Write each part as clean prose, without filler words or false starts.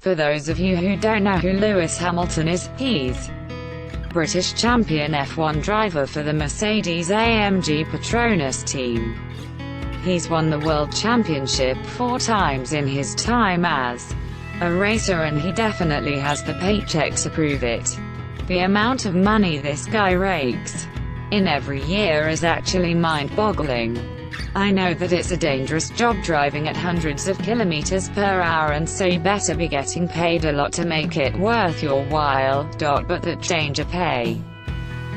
For those of you who don't know who Lewis Hamilton is, he's British champion F1 driver for the Mercedes-AMG Petronas team. He's won the World Championship 4 times in his time as a racer, and he definitely has the paycheck to prove it. The amount of money this guy rakes in every year is actually mind-boggling. I know that it's a dangerous job driving at hundreds of kilometers per hour, and so you better be getting paid a lot to make it worth your while. But that danger pay,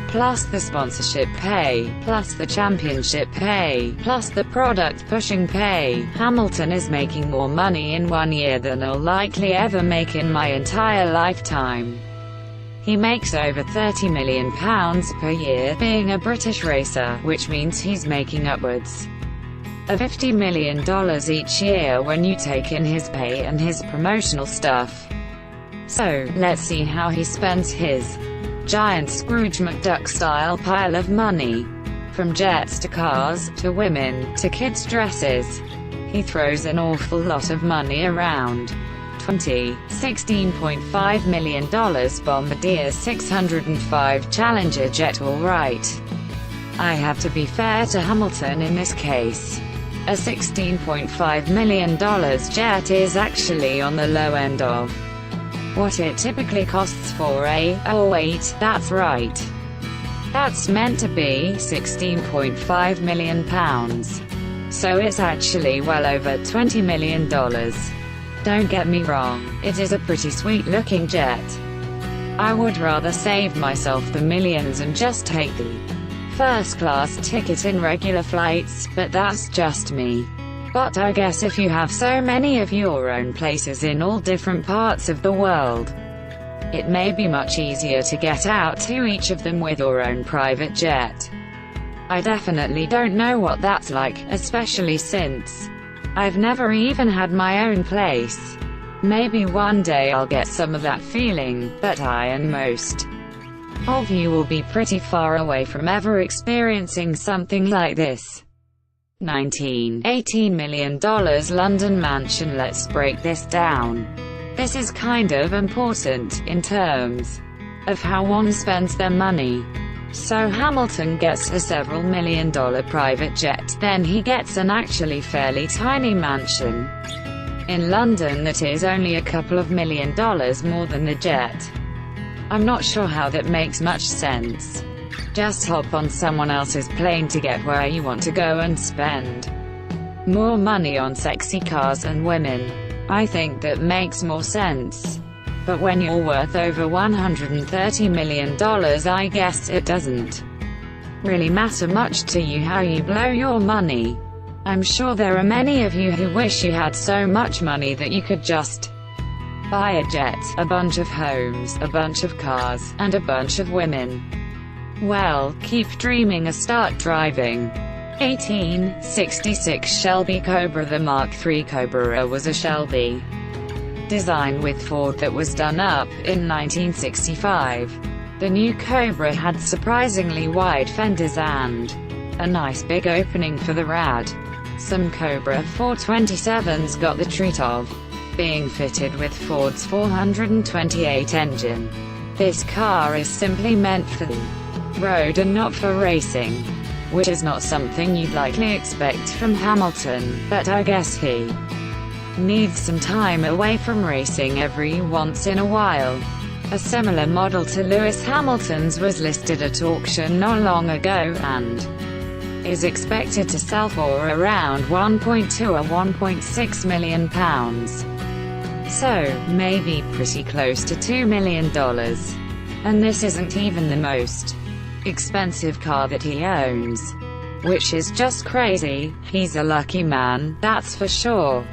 plus the sponsorship pay, plus the championship pay, plus the product pushing pay, Hamilton is making more money in 1 year than I'll likely ever make in my entire lifetime. He makes over £30 million per year being a British racer, which means he's making upwards of $50 million each year when you take in his pay and his promotional stuff. So, let's see how he spends his giant Scrooge McDuck-style pile of money. From jets to cars, to women, to kids' dresses. He throws an awful lot of money around. $16.5 million Bombardier 605 Challenger jet. Alright. I have to be fair to Hamilton in this case. A $16.5 million jet is actually on the low end of what it typically costs for a, oh wait, that's right. That's meant to be £16.5 million. So it's actually well over $20 million. Don't get me wrong, it is a pretty sweet-looking jet. I would rather save myself the millions and just take the first-class ticket in regular flights, but that's just me. But I guess if you have so many of your own places in all different parts of the world, it may be much easier to get out to each of them with your own private jet. I definitely don't know what that's like, especially since I've never even had my own place. Maybe one day I'll get some of that feeling, but I and most of you will be pretty far away from ever experiencing something like this. $18 million London mansion. Let's break this down. This is kind of important, in terms of how one spends their money. So Hamilton gets a several million-dollar private jet, then he gets an actually fairly tiny mansion in London that is only a couple of $1 million more than the jet. I'm not sure how that makes much sense. Just hop on someone else's plane to get where you want to go and spend more money on sexy cars and women. I think that makes more sense. But when you're worth over $130 million, I guess it doesn't really matter much to you how you blow your money. I'm sure there are many of you who wish you had so much money that you could just buy a jet, a bunch of homes, a bunch of cars, and a bunch of women. Well, keep dreaming or start driving. 1866 Shelby Cobra. The Mark III Cobra was a Shelby design with Ford that was done up in 1965. The new Cobra had surprisingly wide fenders and a nice big opening for the rad. Some Cobra 427s got the treat of being fitted with Ford's 428 engine. This car is simply meant for the road and not for racing, which is not something you'd likely expect from Hamilton, but I guess he needs some time away from racing every once in a while. A similar model to Lewis Hamilton's was listed at auction not long ago, and is expected to sell for around £1.2 or £1.6 million. So, maybe pretty close to $2 million. And this isn't even the most expensive car that he owns. Which is just crazy. He's a lucky man, that's for sure.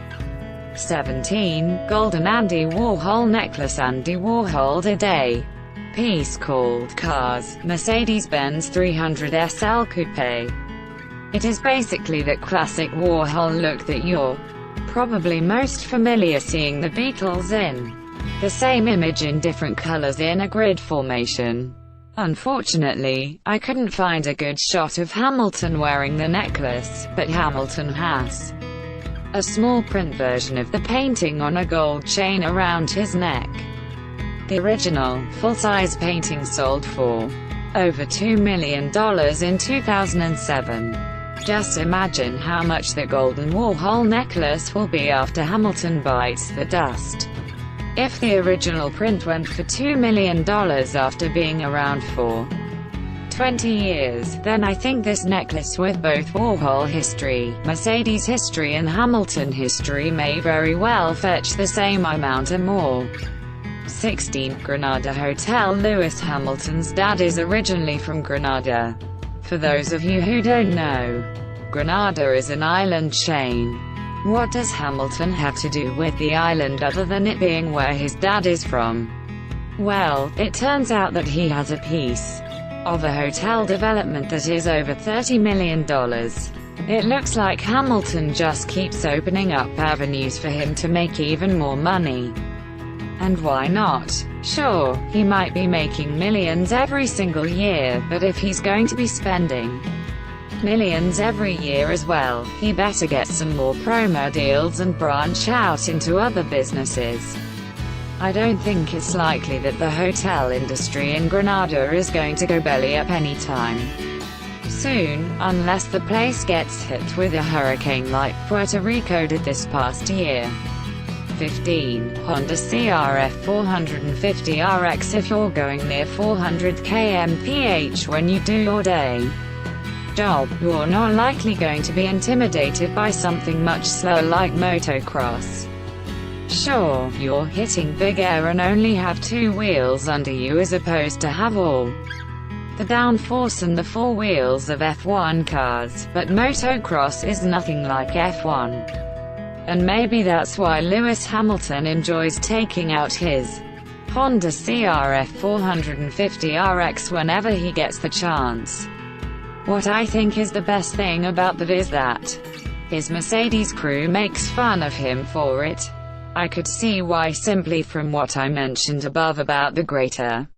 17. Golden Andy Warhol necklace. Andy Warhol a day piece called Cars, Mercedes-Benz 300 SL Coupe. It is basically that classic Warhol look that you're probably most familiar seeing the Beatles in. The same image in different colors in a grid formation. Unfortunately, I couldn't find a good shot of Hamilton wearing the necklace, but Hamilton has a small print version of the painting on a gold chain around his neck. The original, full-size painting sold for over $2 million in 2007. Just imagine how much the golden Warhol necklace will be after Hamilton bites the dust. If the original print went for $2 million after being around for 20 years, then I think this necklace with both Warhol history, Mercedes history and Hamilton history may very well fetch the same amount or more. 16. Granada Hotel. Lewis Hamilton's dad is originally from Granada. For those of you who don't know, Granada is an island chain. What does Hamilton have to do with the island other than it being where his dad is from? Well, it turns out that he has a piece of a hotel development that is over $30 million. It looks like Hamilton just keeps opening up avenues for him to make even more money. And why not? Sure, he might be making millions every single year, but if he's going to be spending millions every year as well, he better get some more promo deals and branch out into other businesses. I don't think it's likely that the hotel industry in Granada is going to go belly up anytime soon, unless the place gets hit with a hurricane like Puerto Rico did this past year. 15. Honda CRF 450 RX. If you're going near 400 km/h when you do your day job, you're not likely going to be intimidated by something much slower like motocross. Sure, you're hitting big air and only have two wheels under you as opposed to have all the downforce and the four wheels of F1 cars, but motocross is nothing like F1. And maybe that's why Lewis Hamilton enjoys taking out his Honda CRF 450 RX whenever he gets the chance. What I think is the best thing about that is that his Mercedes crew makes fun of him for it. I could see why simply from what I mentioned above about the greater